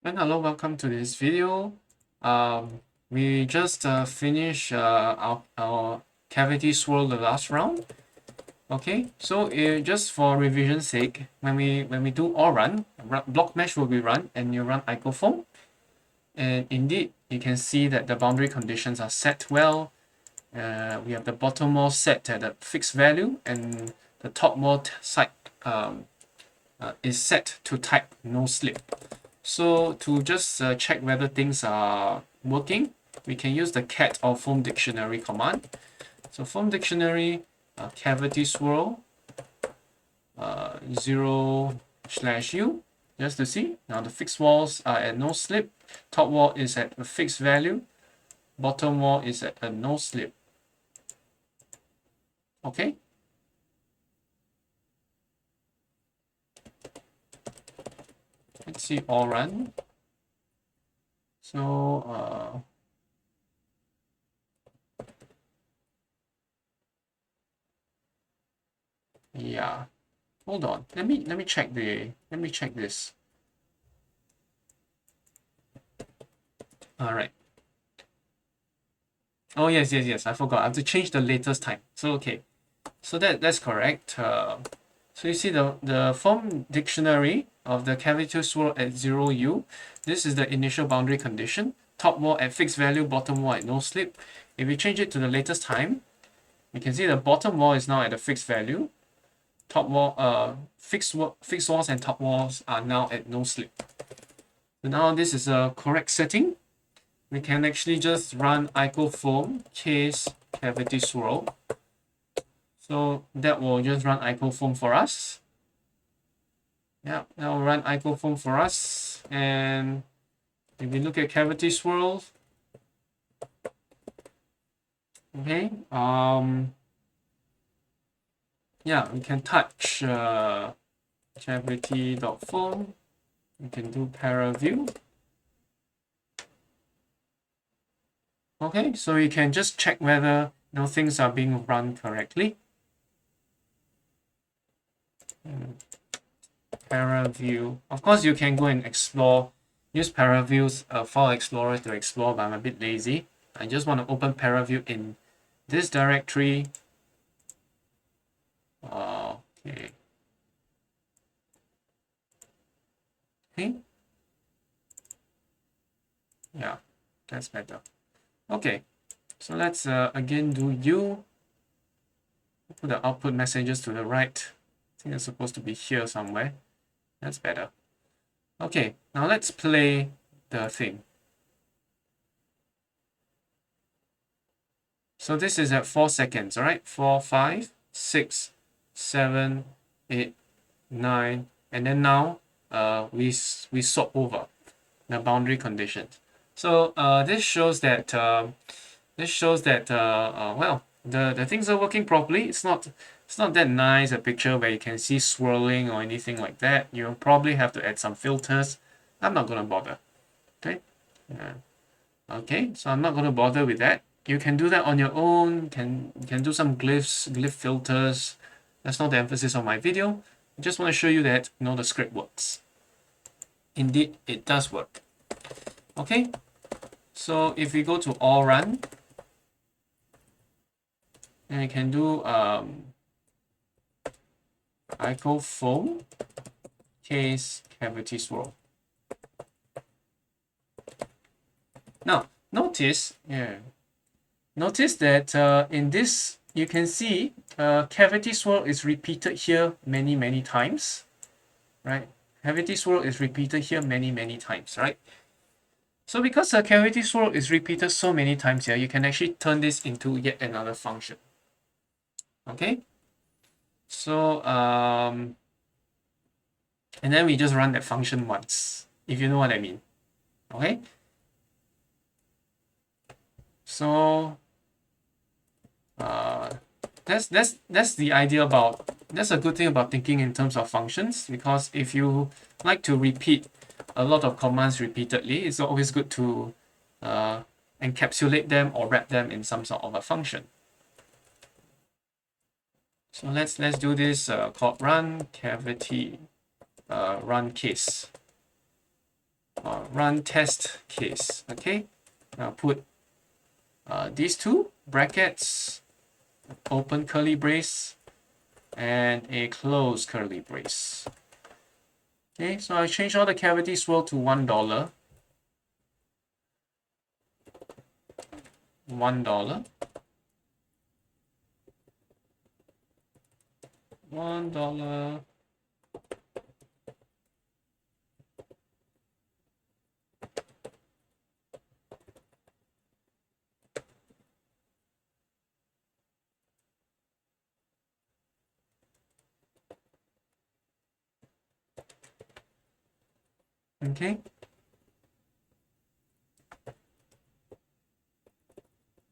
And hello, welcome to this video. We just finished our cavitySwirl the last round. Okay, so just for revision's sake, when we do all run, block mesh will be run, and you run IcoFoam, and indeed you can see that the boundary conditions are set well. We have the bottom wall set at a fixed value, and the top wall side is set to type no slip. So to just check whether things are working, we can use the cat or foam dictionary command. So foam dictionary cavitySwirl 0/u, just to see. Now the fixed walls are at no slip. Top wall is at a fixed value. Bottom wall is at a no slip. Okay. Let's see all run. So yeah. Hold on. Let me check this. All right. Oh yes. I forgot. I have to change the latest time. So okay. So that's correct. So you see the form dictionary of the cavitySwirl at 0u. This is the initial boundary condition. Top wall at fixed value, bottom wall at no slip. If we change it to the latest time, you can see the bottom wall is now at a fixed value. Top wall, fixed walls and top walls are now at no slip. So now this is a correct setting. We can actually just run IcoFoam case cavitySwirl. So that will just run IcoFoam for us. Yeah, that will run IcoFoam for us. And if we look at cavitySwirl, okay, yeah, we can touch cavity.foam. We can do paraview. Okay, so you can just check whether things are being run correctly. Paraview. Of course, you can go and explore. Use Paraview's file explorer to explore, but I'm a bit lazy. I just want to open Paraview in this directory. Okay. Okay. Yeah, that's better. Okay, so let's again do U. Put the output messages to the right. I think it's supposed to be here somewhere. That's better. Okay, now let's play the thing. So this is at 4 seconds, all right? 4, 5, 6, 7, 8, 9, and then now we swap over the boundary conditions. So this shows that well, the things are working properly. It's not that nice a picture where you can see swirling or anything like that. You'll probably have to add some filters. I'm not gonna bother. Okay. Okay, so I'm not gonna bother with that. You can do that on your own. Can do some glyph filters. That's not the emphasis of my video. I just want to show you that the script works. Indeed, it does work. Okay, so if we go to all run, and you can do IcoFoam case cavitySwirl. Now notice that in this you can see cavitySwirl is repeated here many times, right? cavitySwirl is repeated here many times, right? So because the cavitySwirl is repeated so many times here, you can actually turn this into yet another function. Okay, so and then we just run that function once, if you know what I mean. Okay, so that's the idea about, that's a good thing about thinking in terms of functions, because if you like to repeat a lot of commands repeatedly, it's always good to encapsulate them or wrap them in some sort of a function. So let's do this called run cavity run case. run test case. Okay, now put these two brackets, open curly brace, and a close curly brace. Okay, so I change all the cavitySwirl to $1. $1. $1. Okay.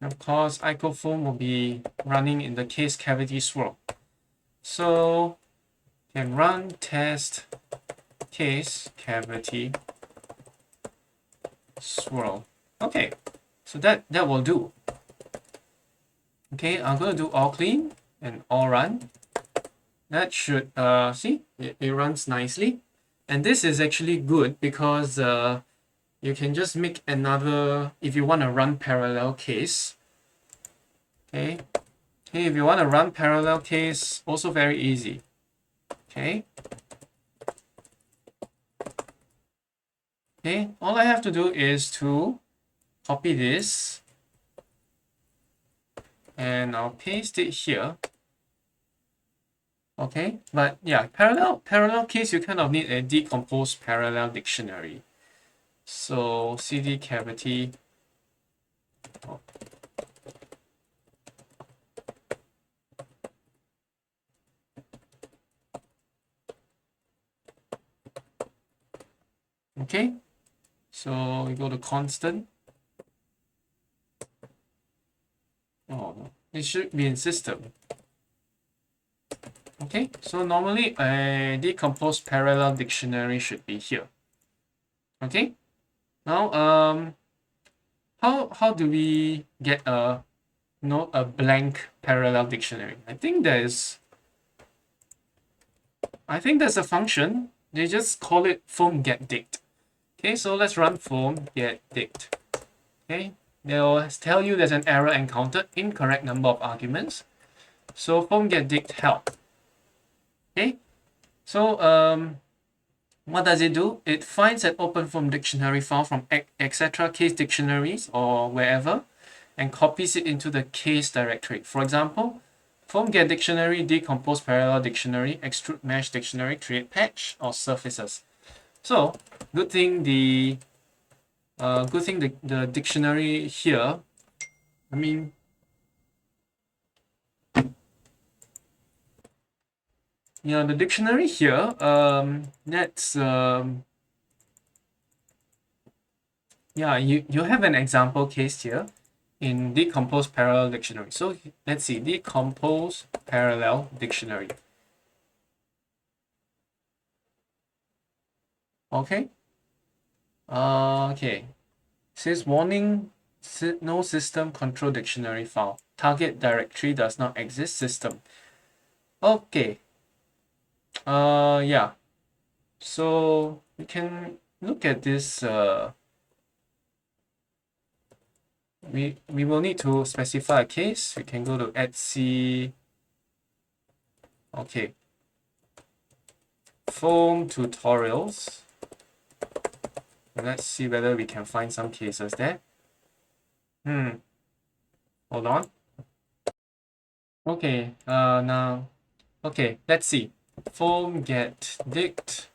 Of course, IcoFoam will be running in the case cavitySwirl. So can run test case cavitySwirl. Okay, so that will do. Okay, I'm going to do all clean and all run. That should see it runs nicely, and this is actually good because you can just make another if you want to run parallel case. Okay, if you want to run parallel case, also very easy. Okay, all I have to do is to copy this and I'll paste it here. Okay, but yeah, parallel case, you kind of need a decomposed parallel dictionary. So cd cavity. Okay, so we go to constant. Oh, it should be in system. Okay, so normally a decomposed parallel dictionary should be here. Okay, now how do we get a blank parallel dictionary? I think there's a function. They just call it foamGetDict. Okay, so let's run foamGetDict. Okay, they'll tell you there's an error encountered, incorrect number of arguments. So foamGetDict help. Okay, so what does it do? It finds an OpenFOAM dictionary file from etc. case dictionaries or wherever and copies it into the case directory. For example, foamGetDictionary, decompose parallel dictionary, extrude mesh dictionary, create patch or surfaces. So good thing the dictionary here. I mean, yeah, the dictionary here. That's yeah, you have an example case here in decompose parallel dictionary. So let's see, decompose parallel dictionary. Okay. Okay. Says warning, no system control dictionary file. Target directory does not exist system. Okay. Yeah. So we can look at this. We will need to specify a case. We can go to etc. Okay. Foam tutorials. And let's see whether we can find some cases there. Hold on. Okay, now, okay, let's see. foamGetDict,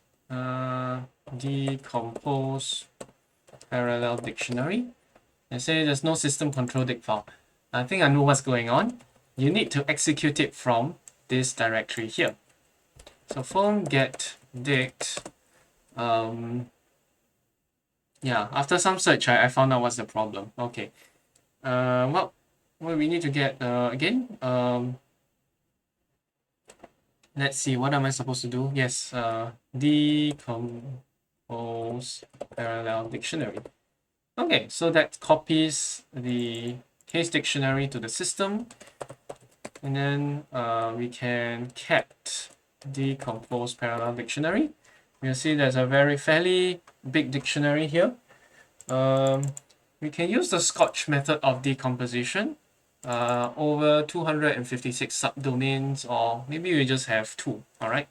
decompose parallel dictionary. And say there's no system control dict file. I think I know what's going on. You need to execute it from this directory here. So foamGetDict, yeah, after some search, I found out what's the problem. Okay. Well, we need to get again. Let's see, what am I supposed to do? Yes, decompose parallel dictionary. Okay, so that copies the case dictionary to the system, and then we can cat decompose parallel dictionary, you'll see there's a fairly big dictionary here. We can use the Scotch method of decomposition. Over 256 subdomains, or maybe we just have 2. All right.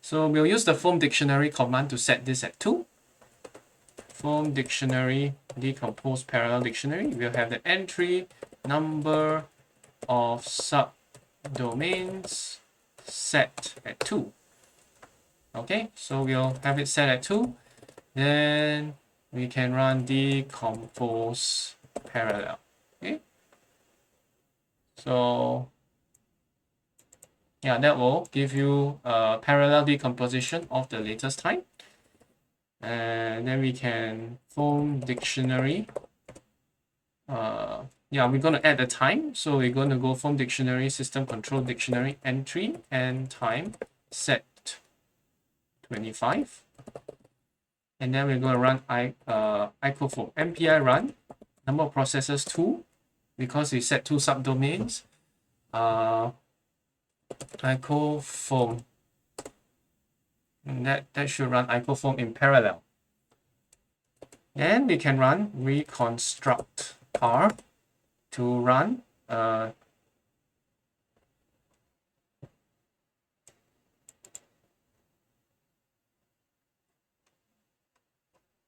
So we'll use the foam dictionary command to set this at 2. Foam dictionary decompose parallel dictionary. We'll have the entry number of subdomains set at 2. Okay, so we'll have it set at 2. Then we can run decompose parallel. Okay, so yeah, that will give you a parallel decomposition of the latest time. And then we can foam dictionary. Yeah, we're going to add the time. So we're going to go foam dictionary, system control dictionary, entry and time set 25. And then we're going to run icofoam MPI run, number of processors 2, because we set 2 subdomains. Icofoam. That should run icofoam in parallel. Then we can run reconstruct R to run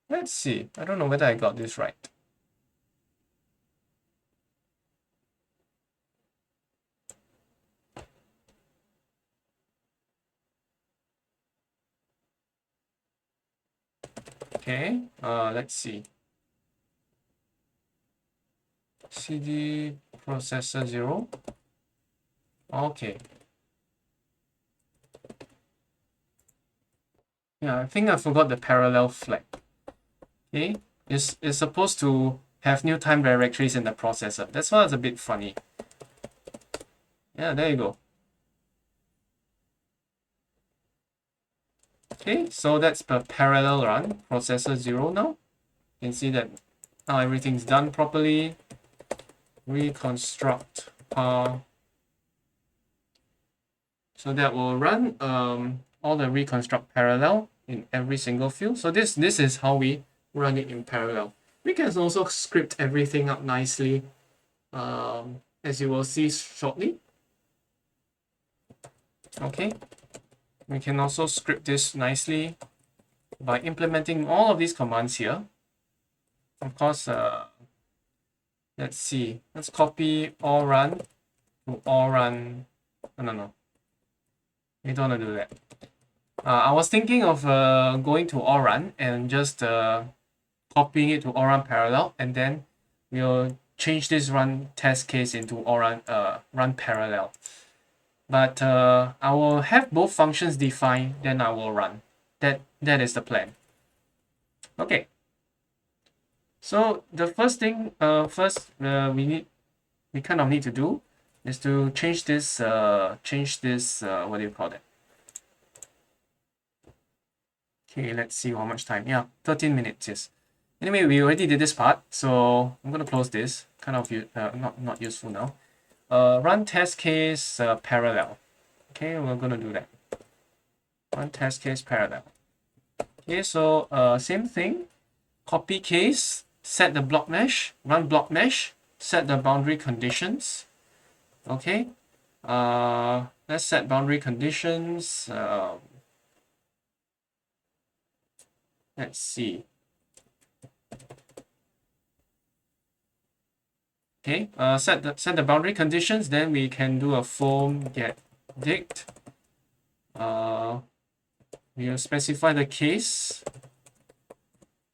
let's see. I don't know whether I got this right. Okay, let's see. CD processor 0. Okay. Yeah, I think I forgot the parallel flag. Okay, it's supposed to have new time directories in the processor. That's why it's a bit funny. Yeah, there you go. Okay, so that's the parallel run, processor 0 now. You can see that now everything's done properly. Reconstruct so that will run all the reconstruct parallel in every single field. So this is how we run it in parallel. We can also script everything up nicely, as you will see shortly. Okay, we can also script this nicely by implementing all of these commands here. Of course, let's see. Let's copy all run to all run. No. We don't want to do that. I was thinking of going to all run and just copying it to all run parallel, and then we'll change this run test case into all run parallel. But I will have both functions defined, then I will run. That is the plan. Okay. So the first thing, we kind of need to do is to change this. What do you call that? Okay, let's see how much time. Yeah, 13 minutes. Yes. Anyway, we already did this part, so I'm gonna close this. Kind of not useful now. Run test case parallel. Okay, we're gonna do that. Run test case parallel. Okay, so same thing. Copy case, set the block mesh, run block mesh, set the boundary conditions. Okay, let's set boundary conditions. Let's see. Okay, set the boundary conditions. Then we can do a foamGetDict. We'll specify the case,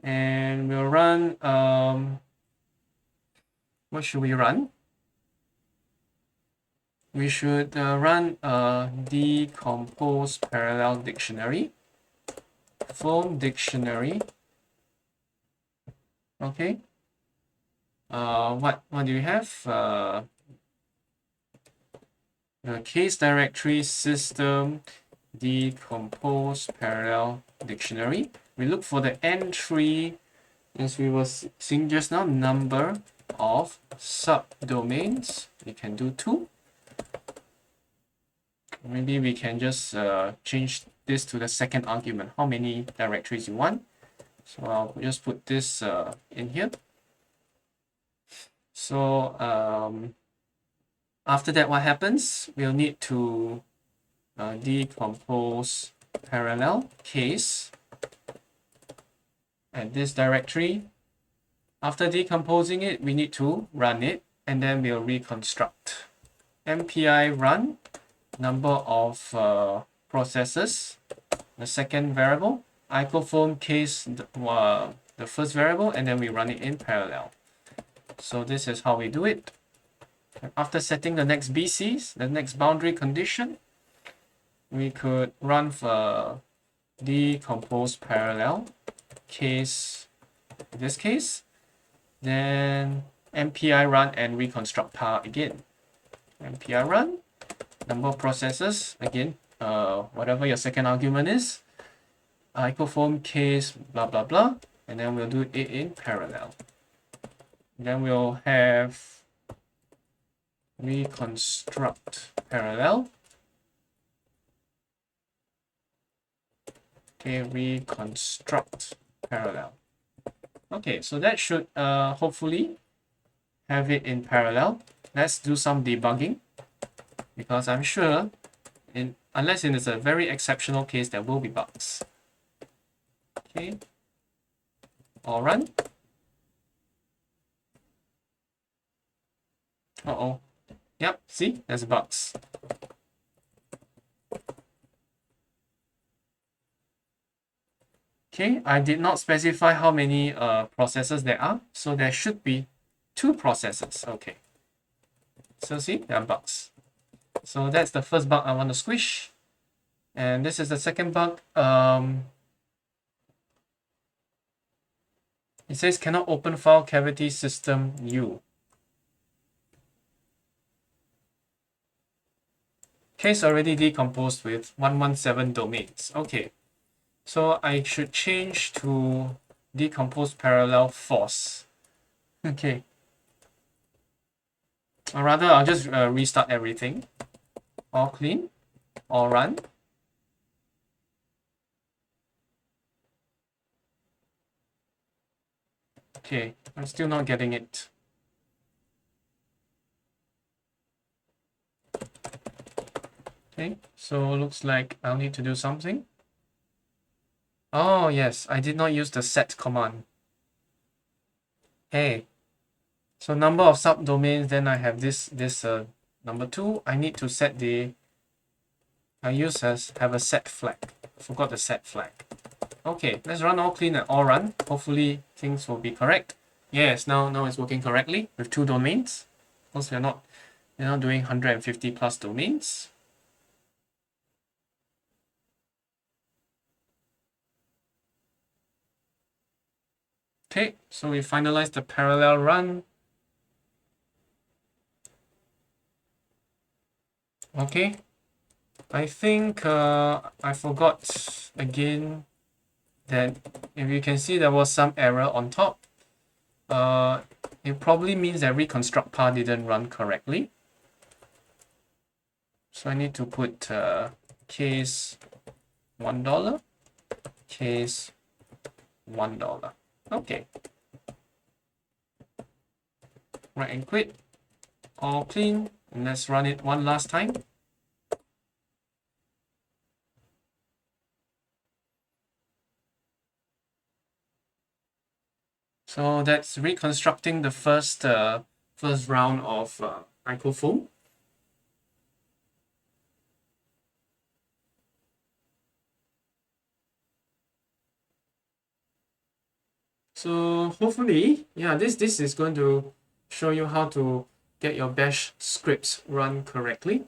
and we'll run. What should we run? We should run decompose parallel dictionary, foam dictionary. Okay. What do you have? The case directory system decompose parallel dictionary. We look for the entry, as we were seeing just now, number of subdomains. We can do 2. Maybe we can just change this to the second argument, how many directories you want. So I'll just put this in here. So after that, what happens? We'll need to decompose parallel case at this directory. After decomposing it, we need to run it, and then we'll reconstruct. MPI run, number of processes, the second variable, OpenFOAM case, the first variable, and then we run it in parallel. So this is how we do it. After setting the next BCs, the next boundary condition, we could run for decompose parallel case, in this case, then MPI run and reconstruct par again. MPI run, number of processes, again, whatever your second argument is, OpenFOAM case, blah, blah, blah, and then we'll do it in parallel. Then we'll have reconstruct parallel. Okay, reconstruct parallel. Okay, so that should hopefully have it in parallel. Let's do some debugging, because I'm sure, unless it is a very exceptional case, there will be bugs. Okay, all run. Uh-oh. Yep, see, there's bugs. Okay, I did not specify how many processes there are, so there should be 2 processes. Okay, so see, there are bugs. So that's the first bug I want to squish, and this is the second bug. It says cannot open file cavity system U. Case already decomposed with 117 domains. Okay, so I should change to decompose parallel force. Okay, or rather I'll just restart everything. All clean, all run. Okay, I'm still not getting it. Okay, so looks like I'll need to do something. Oh yes, I did not use the set command. Hey, so number of subdomains, then I have this number 2. I need to set have a set flag. Forgot the set flag. Okay, let's run all clean and all run. Hopefully things will be correct. Yes, now it's working correctly with 2 domains. Of course, we're not doing 150 plus domains. Okay, so we finalized the parallel run. Okay, I think I forgot again that if you can see there was some error on top. It probably means that reconstruct par didn't run correctly. So I need to put case $1, case $1. Okay. Right and quit. All clean. And let's run it one last time. So that's reconstructing the first round of OpenFOAM. So hopefully, yeah, this is going to show you how to get your bash scripts run correctly.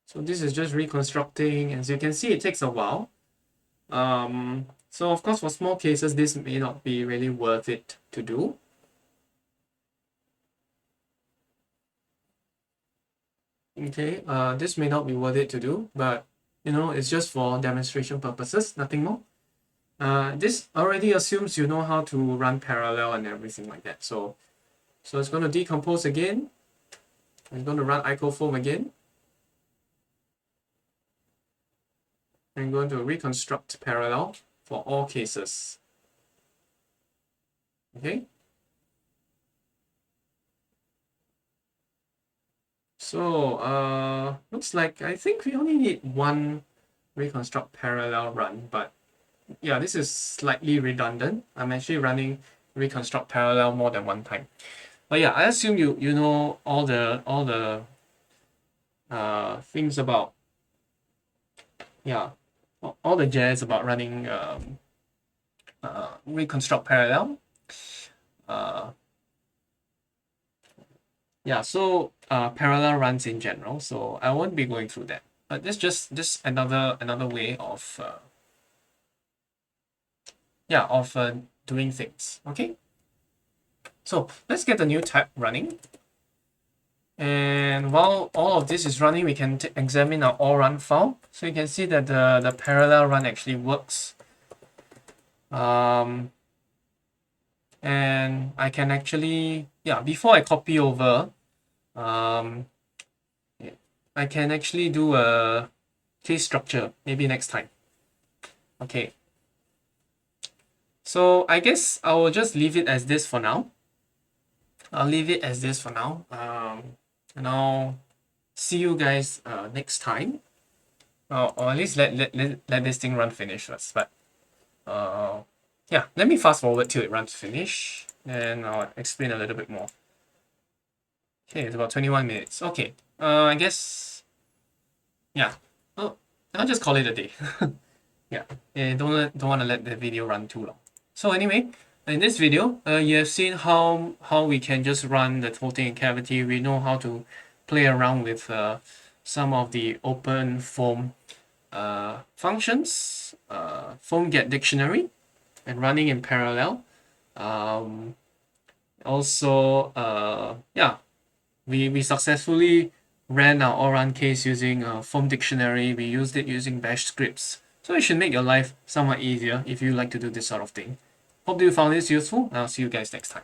So this is just reconstructing. As you can see, it takes a while. So of course, for small cases, this may not be really worth it to do. Okay, this may not be worth it to do, but it's just for demonstration purposes, nothing more. This already assumes you know how to run parallel and everything like that. So it's going to decompose again. I'm going to run icofoam again. I'm going to reconstruct parallel for all cases. Okay. So looks like I think we only need one reconstruct parallel run, but yeah, this is slightly redundant. I'm actually running reconstruct parallel more than one time. But yeah, I assume you know all the things about, yeah, all the jazz about running reconstruct parallel. Yeah, so parallel runs in general, so I won't be going through that. But this just another way of doing things. Okay, so let's get a new tab running. And while all of this is running, we can examine our all run file. So you can see that the parallel run actually works. And I can actually, before I copy over, I can actually do a case structure maybe next time. Okay. So I guess I will just leave it as this for now. I'll leave it as this for now. And I'll see you guys next time. Or at least let this thing run finish first. But yeah, let me fast forward till it runs finish, and I'll explain a little bit more. Okay, it's about 21 minutes. Okay, I guess, yeah. Oh, I'll just call it a day. Yeah, don't want to let the video run too long. So anyway, in this video, you have seen how we can just run the whole thing in Cavity. We know how to play around with some of the OpenFOAM functions, foamGetDictionary, and running in parallel. Also, yeah, we successfully ran our all-run case using foam dictionary. We used it using bash scripts. So it should make your life somewhat easier if you like to do this sort of thing. Hope you found this useful. I'll see you guys next time.